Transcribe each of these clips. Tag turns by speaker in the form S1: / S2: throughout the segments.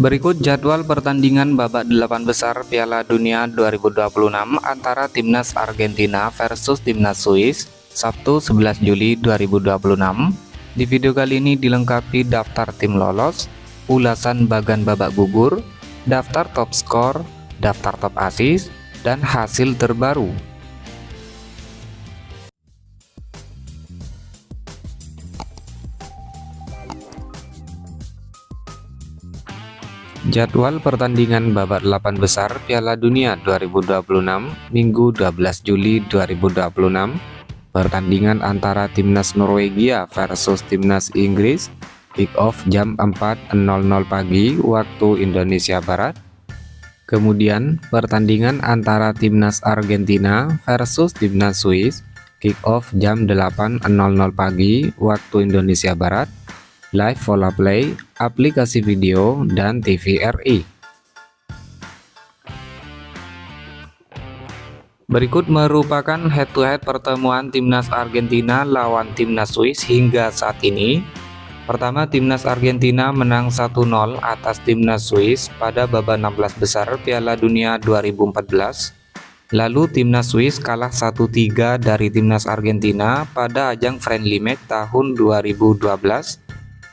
S1: Berikut jadwal pertandingan babak 8 besar Piala Dunia 2026 antara Timnas Argentina versus Timnas Swiss, Sabtu 11 Juli 2026. Di video kali ini dilengkapi daftar tim lolos, ulasan bagan babak gugur, daftar top skor, daftar top assist, dan hasil terbaru. Jadwal pertandingan babak 8 besar Piala Dunia 2026 Minggu 12 Juli 2026. Pertandingan antara Timnas Norwegia versus Timnas Inggris, kick off jam 4.00 pagi waktu Indonesia Barat. Kemudian pertandingan antara Timnas Argentina versus Timnas Swiss, kick off jam 8.00 pagi waktu Indonesia Barat. Live Vola Play, aplikasi video, dan TVRI. Berikut merupakan head-to-head pertemuan Timnas Argentina lawan Timnas Swiss hingga saat ini. Pertama, Timnas Argentina menang 1-0 atas Timnas Swiss pada babak 16 besar Piala Dunia 2014. Lalu Timnas Swiss kalah 1-3 dari Timnas Argentina pada ajang friendly match tahun 2012.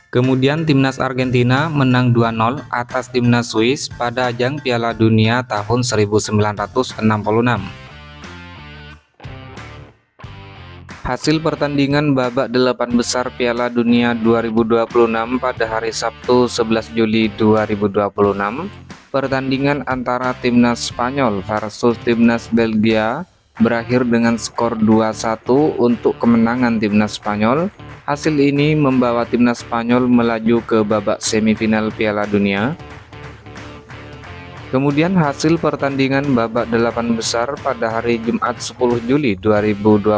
S1: Kemudian Timnas Argentina menang 2-0 atas Timnas Swiss pada ajang Piala Dunia tahun 1966. Hasil pertandingan babak 8 besar Piala Dunia 2026 pada hari Sabtu 11 Juli 2026. Pertandingan antara Timnas Spanyol versus Timnas Belgia berakhir dengan skor 2-1 untuk kemenangan Timnas Spanyol. Hasil ini membawa Timnas Spanyol melaju ke babak semifinal Piala Dunia. Kemudian hasil pertandingan babak 8 besar pada hari Jumat 10 Juli 2026.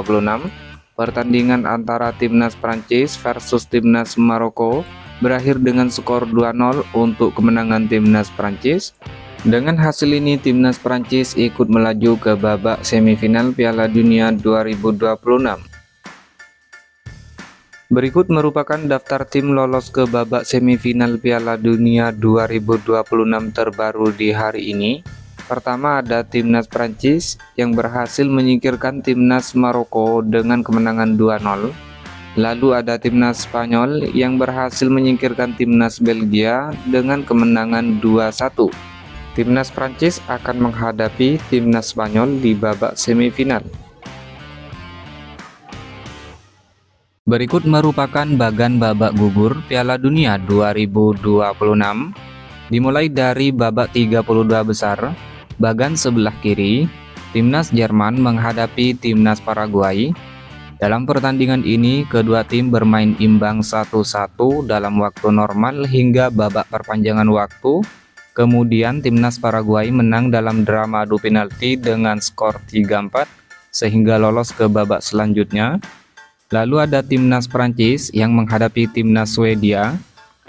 S1: Pertandingan antara Timnas Prancis versus Timnas Maroko berakhir dengan skor 2-0 untuk kemenangan Timnas Prancis. Dengan hasil ini Timnas Prancis ikut melaju ke babak semifinal Piala Dunia 2026. Berikut merupakan daftar tim lolos ke babak semifinal Piala Dunia 2026 terbaru di hari ini. Pertama ada Timnas Prancis yang berhasil menyingkirkan Timnas Maroko dengan kemenangan 2-0. Lalu ada Timnas Spanyol yang berhasil menyingkirkan Timnas Belgia dengan kemenangan 2-1. Timnas Prancis akan menghadapi Timnas Spanyol di babak semifinal. Berikut merupakan bagan babak gugur Piala Dunia 2026. Dimulai dari babak 32 besar, bagan sebelah kiri, Timnas Jerman menghadapi Timnas Paraguay. Dalam pertandingan ini, kedua tim bermain imbang 1-1 dalam waktu normal hingga babak perpanjangan waktu. Kemudian Timnas Paraguay menang dalam drama adu penalti dengan skor 3-4 sehingga lolos ke babak selanjutnya. Lalu ada Timnas Prancis yang menghadapi Timnas Swedia.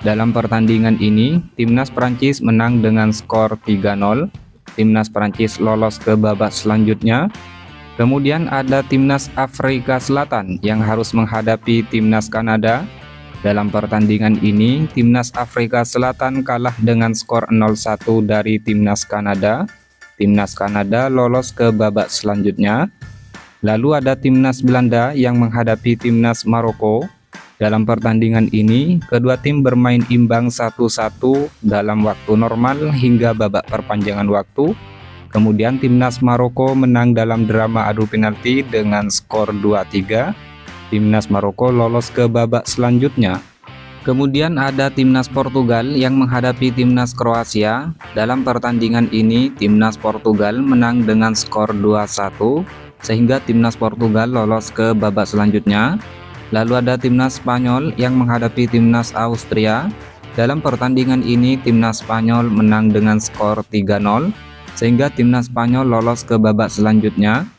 S1: Dalam pertandingan ini, Timnas Prancis menang dengan skor 3-0. Timnas Prancis lolos ke babak selanjutnya. Kemudian ada Timnas Afrika Selatan yang harus menghadapi Timnas Kanada. Dalam pertandingan ini, Timnas Afrika Selatan kalah dengan skor 0-1 dari Timnas Kanada. Timnas Kanada lolos ke babak selanjutnya. Lalu ada Timnas Belanda yang menghadapi Timnas Maroko. Dalam pertandingan ini, kedua tim bermain imbang 1-1 dalam waktu normal hingga babak perpanjangan waktu. Kemudian Timnas Maroko menang dalam drama adu penalti dengan skor 2-3. Timnas Maroko lolos ke babak selanjutnya. Kemudian ada Timnas Portugal yang menghadapi Timnas Kroasia. Dalam pertandingan ini, Timnas Portugal menang dengan skor 2-1. Sehingga Timnas Portugal lolos ke babak selanjutnya. Lalu ada Timnas Spanyol yang menghadapi Timnas Austria. Dalam pertandingan ini Timnas Spanyol menang dengan skor 3-0 sehingga Timnas Spanyol lolos ke babak selanjutnya.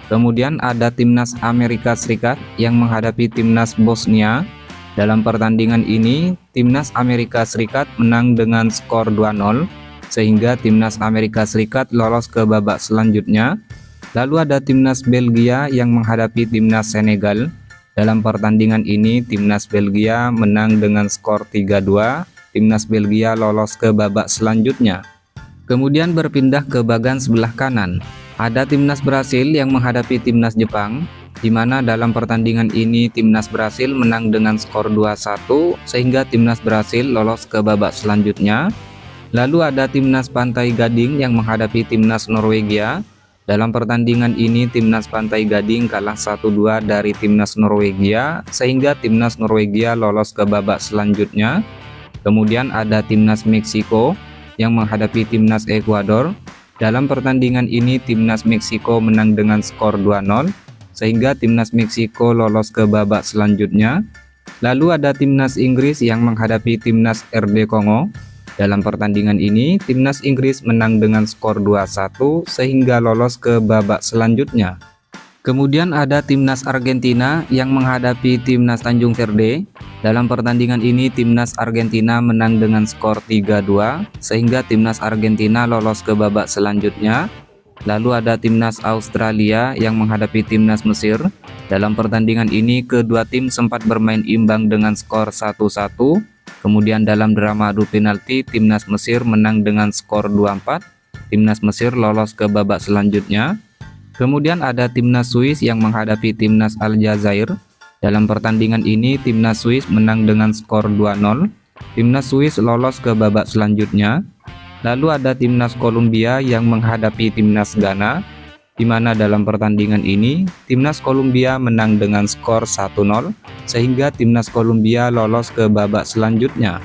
S1: Kemudian ada Timnas Amerika Serikat yang menghadapi Timnas Bosnia. Dalam pertandingan ini Timnas Amerika Serikat menang dengan skor 2-0 sehingga Timnas Amerika Serikat lolos ke babak selanjutnya. Lalu ada Timnas Belgia yang menghadapi Timnas Senegal. Dalam pertandingan ini Timnas Belgia menang dengan skor 3-2 timnas Belgia lolos ke babak selanjutnya. Kemudian berpindah ke bagan sebelah kanan, ada timnas Brasil yang menghadapi timnas Jepang, di mana dalam pertandingan ini timnas Brasil menang dengan skor 2-1 sehingga timnas Brasil lolos ke babak selanjutnya. Lalu ada timnas Pantai Gading yang menghadapi timnas Norwegia. Dalam pertandingan ini timnas Pantai Gading kalah 1-2 dari timnas Norwegia sehingga timnas Norwegia lolos ke babak selanjutnya. Kemudian ada timnas Meksiko yang menghadapi timnas Ekuador. Dalam pertandingan ini timnas Meksiko menang dengan skor 2-0 sehingga timnas Meksiko lolos ke babak selanjutnya. Lalu ada timnas Inggris yang menghadapi timnas RD Kongo. Dalam pertandingan ini, timnas Inggris menang dengan skor 2-1 sehingga lolos ke babak selanjutnya. Kemudian ada timnas Argentina yang menghadapi timnas Tanjung Verde. Dalam pertandingan ini, timnas Argentina menang dengan skor 3-2 sehingga timnas Argentina lolos ke babak selanjutnya. Lalu ada timnas Australia yang menghadapi timnas Mesir. Dalam pertandingan ini, kedua tim sempat bermain imbang dengan skor 1-1. Kemudian dalam drama adu penalti, timnas Mesir menang dengan skor 2-4. Timnas Mesir lolos ke babak selanjutnya. Kemudian ada timnas Swiss yang menghadapi timnas Aljazair. Dalam pertandingan ini, timnas Swiss menang dengan skor 2-0. Timnas Swiss lolos ke babak selanjutnya. Lalu ada timnas Kolombia yang menghadapi timnas Ghana, di mana dalam pertandingan ini timnas Kolombia menang dengan skor 1-0 sehingga timnas Kolombia lolos ke babak selanjutnya.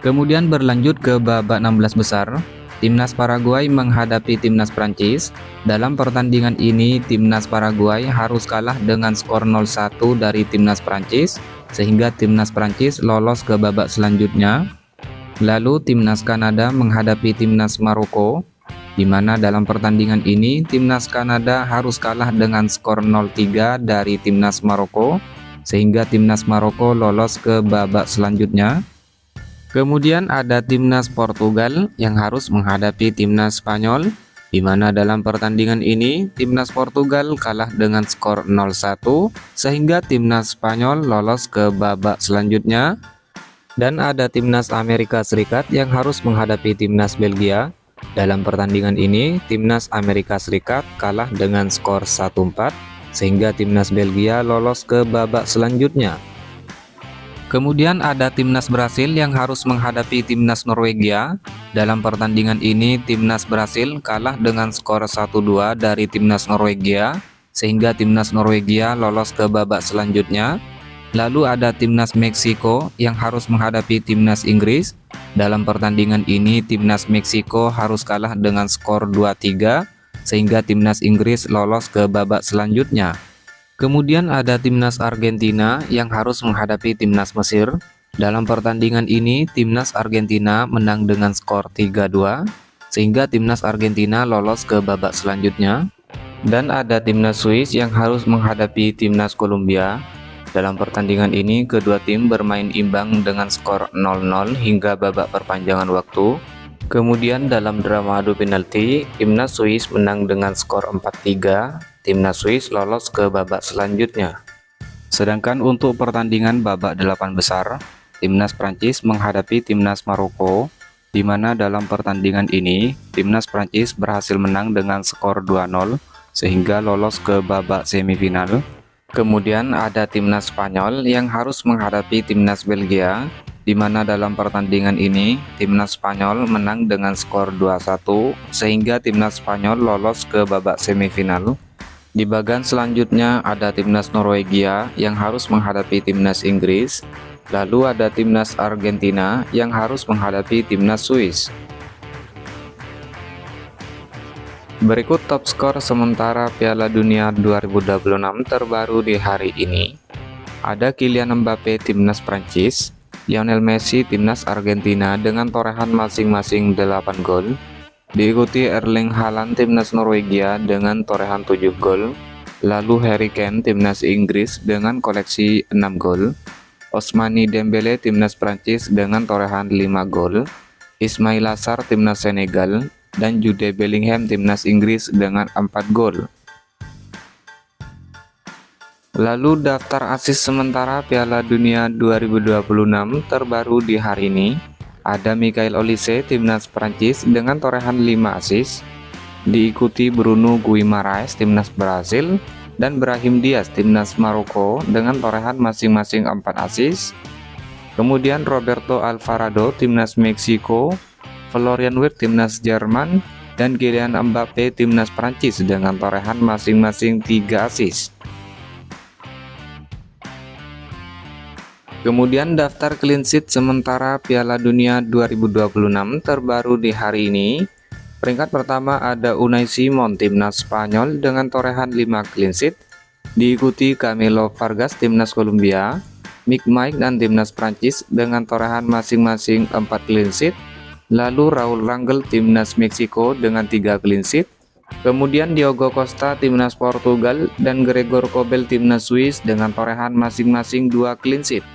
S1: Kemudian berlanjut ke babak 16 besar, timnas Paraguay menghadapi timnas Prancis. Dalam pertandingan ini timnas Paraguay harus kalah dengan skor 0-1 dari timnas Prancis sehingga timnas Prancis lolos ke babak selanjutnya. Lalu timnas Kanada menghadapi timnas Maroko, di mana dalam pertandingan ini timnas Kanada harus kalah dengan skor 0-3 dari timnas Maroko sehingga timnas Maroko lolos ke babak selanjutnya. Kemudian ada timnas Portugal yang harus menghadapi timnas Spanyol, di mana dalam pertandingan ini timnas Portugal kalah dengan skor 0-1 sehingga timnas Spanyol lolos ke babak selanjutnya. Dan ada timnas Amerika Serikat yang harus menghadapi timnas Belgia. Dalam pertandingan ini, timnas Amerika Serikat kalah dengan skor 1-4 sehingga timnas Belgia lolos ke babak selanjutnya. Kemudian ada timnas Brasil yang harus menghadapi timnas Norwegia. Dalam pertandingan ini, timnas Brasil kalah dengan skor 1-2 dari timnas Norwegia sehingga timnas Norwegia lolos ke babak selanjutnya. Lalu ada timnas Meksiko yang harus menghadapi timnas Inggris. Dalam pertandingan ini timnas Meksiko harus kalah dengan skor 2-3 sehingga timnas Inggris lolos ke babak selanjutnya. Kemudian ada timnas Argentina yang harus menghadapi timnas Mesir. Dalam pertandingan ini timnas Argentina menang dengan skor 3-2 sehingga timnas Argentina lolos ke babak selanjutnya. Dan ada timnas Swiss yang harus menghadapi timnas Kolombia. Dalam pertandingan ini, kedua tim bermain imbang dengan skor 0-0 hingga babak perpanjangan waktu. Kemudian dalam drama adu penalti, timnas Swiss menang dengan skor 4-3. Timnas Swiss lolos ke babak selanjutnya. Sedangkan untuk pertandingan babak 8 besar, timnas Prancis menghadapi timnas Maroko, di mana dalam pertandingan ini, timnas Prancis berhasil menang dengan skor 2-0 sehingga lolos ke babak semifinal. Kemudian ada timnas Spanyol yang harus menghadapi timnas Belgia, di mana dalam pertandingan ini timnas Spanyol menang dengan skor 2-1 sehingga timnas Spanyol lolos ke babak semifinal. Di bagian selanjutnya ada timnas Norwegia yang harus menghadapi timnas Inggris, lalu ada timnas Argentina yang harus menghadapi timnas Swiss. Berikut top skor sementara Piala Dunia 2026 terbaru di hari ini. Ada Kylian Mbappe timnas Prancis, Lionel Messi timnas Argentina dengan torehan masing-masing 8 gol. Diikuti Erling Haaland timnas Norwegia dengan torehan 7 gol. Lalu Harry Kane timnas Inggris dengan koleksi 6 gol. Ousmane Dembele timnas Prancis dengan torehan 5 gol. Ismaila Sarr timnas Senegal dan Jude Bellingham timnas Inggris dengan 4 gol. Lalu daftar asis sementara Piala Dunia 2026 terbaru di hari ini. Ada Michael Olise timnas Prancis dengan torehan 5 asis, diikuti Bruno Guimaraes timnas Brasil dan Brahim Diaz timnas Maroko dengan torehan masing-masing 4 asis. Kemudian Roberto Alvarado timnas Meksiko, Florian Wirtz timnas Jerman, dan Kylian Mbappe timnas Prancis dengan torehan masing-masing 3 asis. Kemudian daftar clean sheet sementara Piala Dunia 2026 terbaru di hari ini. Peringkat pertama ada Unai Simon timnas Spanyol dengan torehan 5 clean sheet, diikuti Camilo Vargas timnas Kolombia, Mick Mike dan timnas Prancis dengan torehan masing-masing 4 clean sheet. Lalu Raul Rangel timnas Meksiko dengan 3 clean sheet. Kemudian Diogo Costa timnas Portugal dan Gregor Kobel timnas Swiss dengan torehan masing-masing 2 clean sheet.